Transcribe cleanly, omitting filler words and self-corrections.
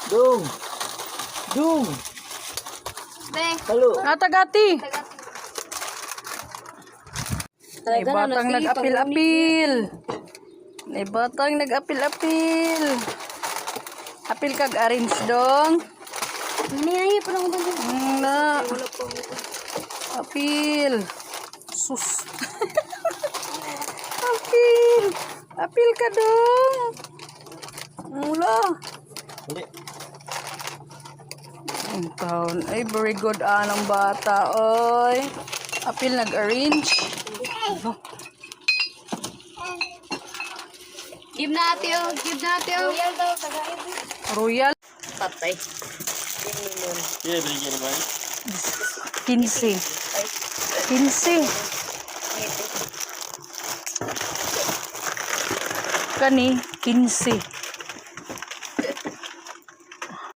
Dung. Dung. Halo. Natagati. May Talaga na, batang napili, nag-apil-apil. May batang nag-apil-apil. Apil kag orange dong. May pa lang ako Na. Apil. Sus. Apil. Apil ka dong. Mula. Hindi. Ang taon. Ay, very good anong bata. Oy. Apil nag-arrange. Give natin, give natin. Royal daw, tagaib. Royal. Patay. Iya, beli ni baik. 15. 15. Kani, 15.